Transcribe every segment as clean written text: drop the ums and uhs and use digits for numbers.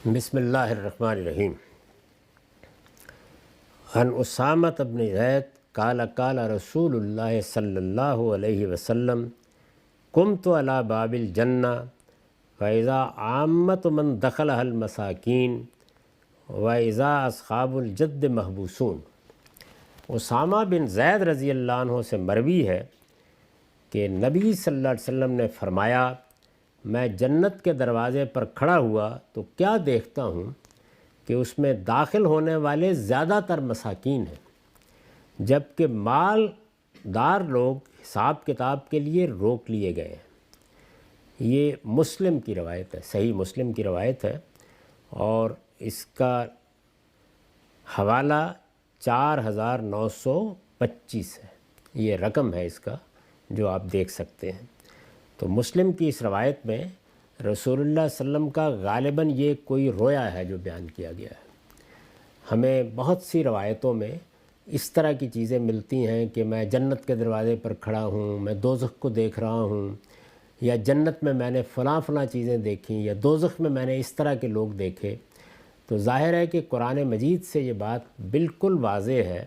بسم اللہ الرحمن الرحیم۔ عن اسامۃ بن زید قال قال رسول اللہ صلی اللہ علیہ وسلم قمت علی باب الجنہ فاذا عامۃ من دخلها المساکین واذا اصحاب الجد محبوسون۔ اسامہ بن زید رضی اللہ عنہ سے مروی ہے کہ نبی صلی اللہ علیہ وسلم نے فرمایا، میں جنت کے دروازے پر کھڑا ہوا تو کیا دیکھتا ہوں کہ اس میں داخل ہونے والے زیادہ تر مساکین ہیں، جبکہ مال دار لوگ حساب کتاب کے لیے روک لیے گئے ہیں۔ یہ مسلم کی روایت ہے، صحیح مسلم کی روایت ہے، اور اس کا حوالہ 4925 ہے۔ یہ رقم ہے اس کا جو آپ دیکھ سکتے ہیں۔ تو مسلم کی اس روایت میں رسول اللہ صلی اللہ علیہ وسلم کا غالباً یہ کوئی رویا ہے جو بیان کیا گیا ہے۔ ہمیں بہت سی روایتوں میں اس طرح کی چیزیں ملتی ہیں کہ میں جنت کے دروازے پر کھڑا ہوں، میں دوزخ کو دیکھ رہا ہوں، یا جنت میں میں نے فلاں چیزیں دیکھیں، یا دوزخ میں نے اس طرح کے لوگ دیکھے۔ تو ظاہر ہے کہ قرآن مجید سے یہ بات بالکل واضح ہے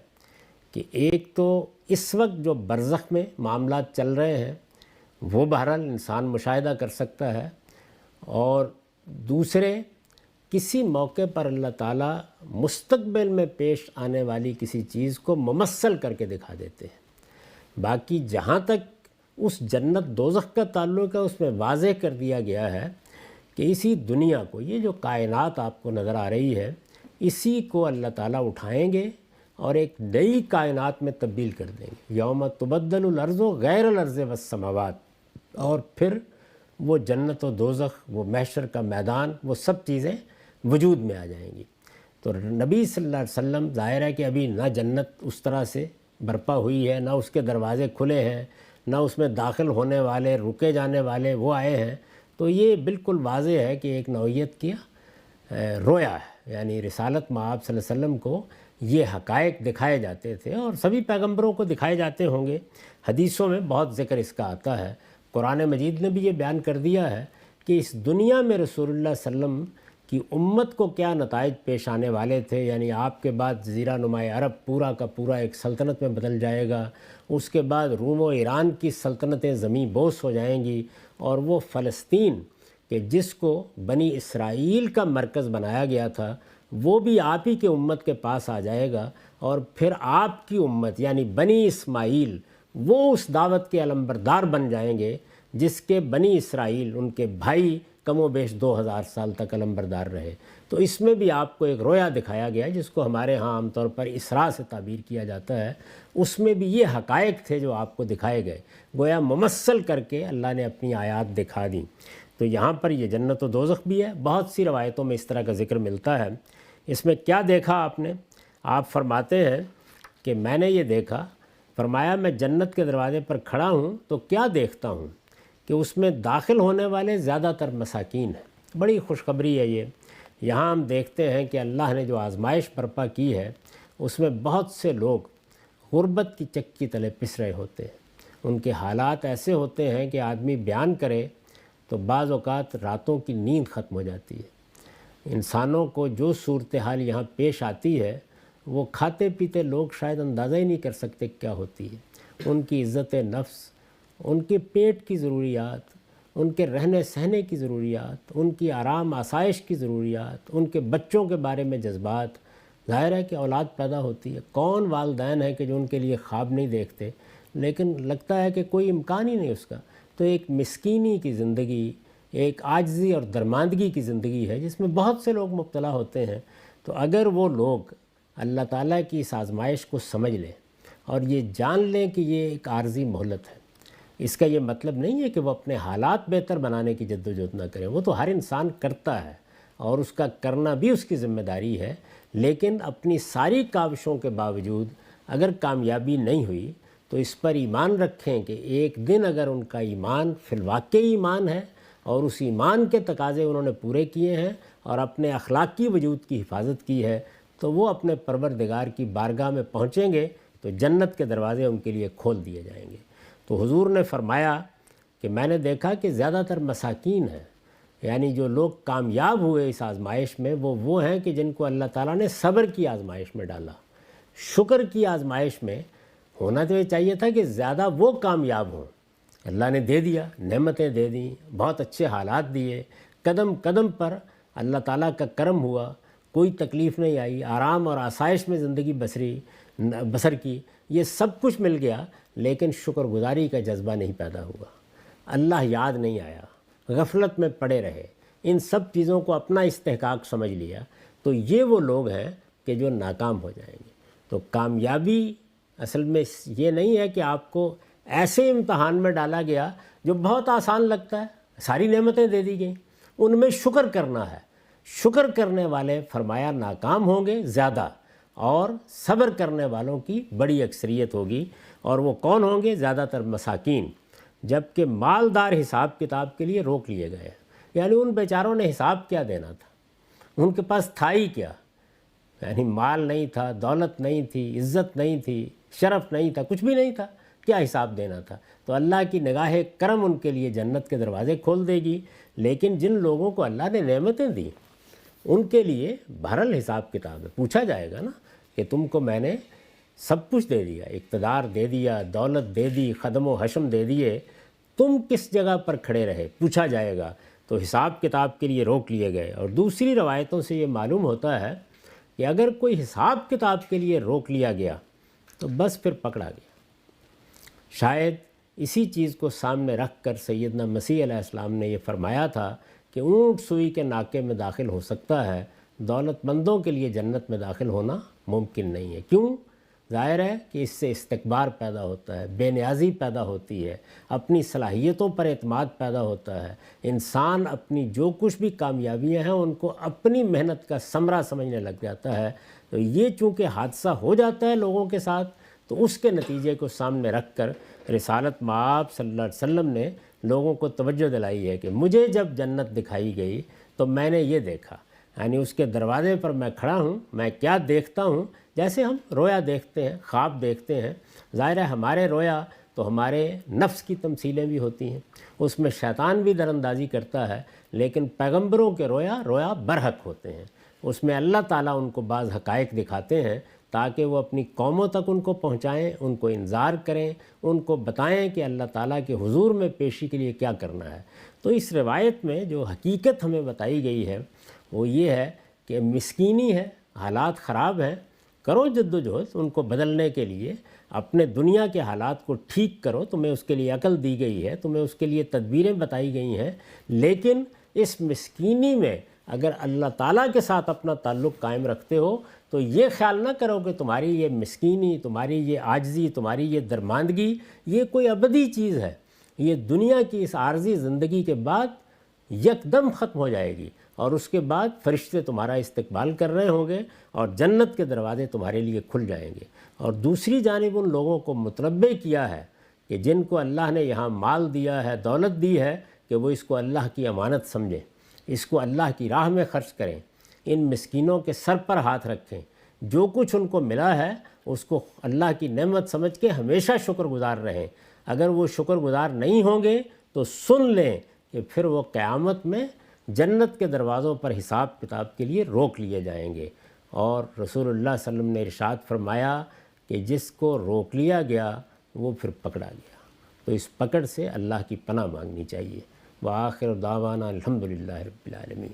کہ ایک تو اس وقت جو برزخ میں معاملات چل رہے ہیں وہ بہرحال انسان مشاہدہ کر سکتا ہے، اور دوسرے کسی موقع پر اللہ تعالیٰ مستقبل میں پیش آنے والی کسی چیز کو ممثل کر کے دکھا دیتے ہیں۔ باقی جہاں تک اس جنت دوزخ کا تعلق ہے اس میں واضح کر دیا گیا ہے کہ اسی دنیا کو، یہ جو کائنات آپ کو نظر آ رہی ہے، اسی کو اللہ تعالیٰ اٹھائیں گے اور ایک نئی کائنات میں تبدیل کر دیں گے۔ یوم تبدل الارض غیر الارض والسماوات، اور پھر وہ جنت و دوزخ، وہ محشر کا میدان، وہ سب چیزیں وجود میں آ جائیں گی۔ تو نبی صلی اللہ علیہ وسلم ظاہر ہے کہ ابھی نہ جنت اس طرح سے برپا ہوئی ہے، نہ اس کے دروازے کھلے ہیں، نہ اس میں داخل ہونے والے رکے جانے والے وہ آئے ہیں۔ تو یہ بالکل واضح ہے کہ ایک نوعیت کی رویا ہے، یعنی رسالت مآب صلی اللہ علیہ وسلم کو یہ حقائق دکھائے جاتے تھے، اور سبھی پیغمبروں کو دکھائے جاتے ہوں گے۔ حدیثوں میں بہت ذکر اس کا آتا ہے، قرآن مجید نے بھی یہ بیان کر دیا ہے کہ اس دنیا میں رسول اللہ صلی اللہ علیہ وسلم کی امت کو کیا نتائج پیش آنے والے تھے، یعنی آپ کے بعد جزیرہ نماء عرب پورا کا پورا ایک سلطنت میں بدل جائے گا، اس کے بعد روم و ایران کی سلطنتیں زمیں بوس ہو جائیں گی، اور وہ فلسطین کہ جس کو بنی اسرائیل کا مرکز بنایا گیا تھا وہ بھی آپ ہی کے امت کے پاس آ جائے گا، اور پھر آپ کی امت یعنی بنی اسماعیل وہ اس دعوت کے علمبردار بن جائیں گے جس کے بنی اسرائیل، ان کے بھائی کم و بیش 2000 سال تک علمبردار رہے۔ تو اس میں بھی آپ کو ایک رویا دکھایا گیا جس کو ہمارے ہاں عام طور پر اسراء سے تعبیر کیا جاتا ہے۔ اس میں بھی یہ حقائق تھے جو آپ کو دکھائے گئے، گویا ممثل کر کے اللہ نے اپنی آیات دکھا دیں۔ تو یہاں پر یہ جنت و دوزخ بھی ہے، بہت سی روایتوں میں اس طرح کا ذکر ملتا ہے۔ اس میں کیا دیکھا آپ نے؟ آپ فرماتے ہیں کہ میں نے یہ دیکھا، فرمایا میں جنت کے دروازے پر کھڑا ہوں تو کیا دیکھتا ہوں کہ اس میں داخل ہونے والے زیادہ تر مساکین ہیں۔ بڑی خوشخبری ہے یہ۔ یہاں ہم دیکھتے ہیں کہ اللہ نے جو آزمائش برپا کی ہے اس میں بہت سے لوگ غربت کی چکی تلے پس رہے ہوتے ہیں۔ ان کے حالات ایسے ہوتے ہیں کہ آدمی بیان کرے تو بعض اوقات راتوں کی نیند ختم ہو جاتی ہے۔ انسانوں کو جو صورتحال یہاں پیش آتی ہے وہ کھاتے پیتے لوگ شاید اندازہ ہی نہیں کر سکتے کیا ہوتی ہے۔ ان کی عزت نفس، ان کے پیٹ کی ضروریات، ان کے رہنے سہنے کی ضروریات، ان کی آرام آسائش کی ضروریات، ان کے بچوں کے بارے میں جذبات۔ ظاہر ہے کہ اولاد پیدا ہوتی ہے، کون والدین ہیں کہ جو ان کے لیے خواب نہیں دیکھتے، لیکن لگتا ہے کہ کوئی امکان ہی نہیں اس کا۔ تو ایک مسکینی کی زندگی، ایک عاجزی اور درماندگی کی زندگی ہے جس میں بہت سے لوگ مبتلا ہوتے ہیں۔ تو اگر وہ لوگ اللہ تعالیٰ کی اس آزمائش کو سمجھ لیں اور یہ جان لیں کہ یہ ایک عارضی مہلت ہے، اس کا یہ مطلب نہیں ہے کہ وہ اپنے حالات بہتر بنانے کی جد و جہد نہ کریں، وہ تو ہر انسان کرتا ہے اور اس کا کرنا بھی اس کی ذمہ داری ہے، لیکن اپنی ساری کاوشوں کے باوجود اگر کامیابی نہیں ہوئی تو اس پر ایمان رکھیں کہ ایک دن اگر ان کا ایمان فی الواقع ایمان ہے اور اس ایمان کے تقاضے انہوں نے پورے کیے ہیں اور اپنے اخلاقی وجود کی حفاظت کی ہے تو وہ اپنے پروردگار کی بارگاہ میں پہنچیں گے تو جنت کے دروازے ان کے لیے کھول دیے جائیں گے۔ تو حضور نے فرمایا کہ میں نے دیکھا کہ زیادہ تر مساکین ہیں، یعنی جو لوگ کامیاب ہوئے اس آزمائش میں وہ ہیں کہ جن کو اللہ تعالیٰ نے صبر کی آزمائش میں ڈالا۔ شکر کی آزمائش میں ہونا تو یہ چاہیے تھا کہ زیادہ وہ کامیاب ہوں۔ اللہ نے دے دیا، نعمتیں دے دیں، بہت اچھے حالات دیے، قدم قدم پر اللہ تعالیٰ کا کرم ہوا، کوئی تکلیف نہیں آئی، آرام اور آسائش میں زندگی بسر کی، یہ سب کچھ مل گیا، لیکن شکر گزاری کا جذبہ نہیں پیدا ہوا، اللہ یاد نہیں آیا، غفلت میں پڑے رہے، ان سب چیزوں کو اپنا استحقاق سمجھ لیا، تو یہ وہ لوگ ہیں کہ جو ناکام ہو جائیں گے۔ تو کامیابی اصل میں یہ نہیں ہے کہ آپ کو ایسے امتحان میں ڈالا گیا جو بہت آسان لگتا ہے، ساری نعمتیں دے دی گئیں، ان میں شکر کرنا ہے۔ شکر کرنے والے فرمایا ناکام ہوں گے زیادہ، اور صبر کرنے والوں کی بڑی اکثریت ہوگی، اور وہ کون ہوں گے؟ زیادہ تر مساکین، جبکہ مالدار حساب کتاب کے لیے روک لیے گئے۔ یعنی ان بیچاروں نے حساب کیا دینا تھا، ان کے پاس تھا ہی کیا؟ یعنی مال نہیں تھا، دولت نہیں تھی، عزت نہیں تھی، شرف نہیں تھا، کچھ بھی نہیں تھا، کیا حساب دینا تھا؟ تو اللہ کی نگاہ کرم ان کے لیے جنت کے دروازے کھول دے گی، لیکن جن لوگوں کو اللہ نے نعمتیں دیں ان کے لیے بہرحال حساب کتاب ہے، پوچھا جائے گا نا کہ تم کو میں نے سب کچھ دے دیا، اقتدار دے دیا، دولت دے دی، خدم و حشم دے دیے، تم کس جگہ پر کھڑے رہے؟ پوچھا جائے گا۔ تو حساب کتاب کے لیے روک لیے گئے۔ اور دوسری روایتوں سے یہ معلوم ہوتا ہے کہ اگر کوئی حساب کتاب کے لیے روک لیا گیا تو بس پھر پکڑا گیا۔ شاید اسی چیز کو سامنے رکھ کر سیدنا مسیح علیہ السلام نے یہ فرمایا تھا کہ اونٹ سوئی کے ناکے میں داخل ہو سکتا ہے، دولت مندوں کے لیے جنت میں داخل ہونا ممکن نہیں ہے۔ کیوں؟ ظاہر ہے کہ اس سے استکبار پیدا ہوتا ہے، بے نیازی پیدا ہوتی ہے، اپنی صلاحیتوں پر اعتماد پیدا ہوتا ہے، انسان اپنی جو کچھ بھی کامیابیاں ہیں ان کو اپنی محنت کا ثمرہ سمجھنے لگ جاتا ہے۔ تو یہ چونکہ حادثہ ہو جاتا ہے لوگوں کے ساتھ، تو اس کے نتیجے کو سامنے رکھ کر رسالت مآب صلی اللہ علیہ وسلم نے لوگوں کو توجہ دلائی ہے کہ مجھے جب جنت دکھائی گئی تو میں نے یہ دیکھا، یعنی اس کے دروازے پر میں کھڑا ہوں، میں کیا دیکھتا ہوں؟ جیسے ہم رویا دیکھتے ہیں، خواب دیکھتے ہیں، ظاہر ہے ہمارے رویا تو ہمارے نفس کی تمثیلیں بھی ہوتی ہیں، اس میں شیطان بھی در اندازی کرتا ہے، لیکن پیغمبروں کے رویا برحق ہوتے ہیں، اس میں اللہ تعالیٰ ان کو بعض حقائق دکھاتے ہیں تاکہ وہ اپنی قوموں تک ان کو پہنچائیں، ان کو انذار کریں، ان کو بتائیں کہ اللہ تعالیٰ کے حضور میں پیشی کے لیے کیا کرنا ہے۔ تو اس روایت میں جو حقیقت ہمیں بتائی گئی ہے وہ یہ ہے کہ مسکینی ہے، حالات خراب ہیں، کرو جد و جہد ان کو بدلنے کے لیے، اپنے دنیا کے حالات کو ٹھیک کرو، تمہیں اس کے لیے عقل دی گئی ہے، تمہیں اس کے لیے تدبیریں بتائی گئی ہیں، لیکن اس مسکینی میں اگر اللہ تعالیٰ کے ساتھ اپنا تعلق قائم رکھتے ہو تو یہ خیال نہ کرو کہ تمہاری یہ مسکینی، تمہاری یہ عاجزی، تمہاری یہ درماندگی یہ کوئی ابدی چیز ہے، یہ دنیا کی اس عارضی زندگی کے بعد یکدم ختم ہو جائے گی، اور اس کے بعد فرشتے تمہارا استقبال کر رہے ہوں گے اور جنت کے دروازے تمہارے لیے کھل جائیں گے۔ اور دوسری جانب ان لوگوں کو متنبع کیا ہے کہ جن کو اللہ نے یہاں مال دیا ہے، دولت دی ہے، کہ وہ اس کو اللہ کی امانت سمجھیں، اس کو اللہ کی راہ میں خرچ کریں، ان مسکینوں کے سر پر ہاتھ رکھیں، جو کچھ ان کو ملا ہے اس کو اللہ کی نعمت سمجھ کے ہمیشہ شکر گزار رہیں۔ اگر وہ شکر گزار نہیں ہوں گے تو سن لیں کہ پھر وہ قیامت میں جنت کے دروازوں پر حساب کتاب کے لیے روک لیے جائیں گے۔ اور رسول اللہ صلی اللہ علیہ وسلم نے ارشاد فرمایا کہ جس کو روک لیا گیا وہ پھر پکڑا گیا، تو اس پکڑ سے اللہ کی پناہ مانگنی چاہیے۔ وآخر دعوانا الحمدللہ رب العالمین۔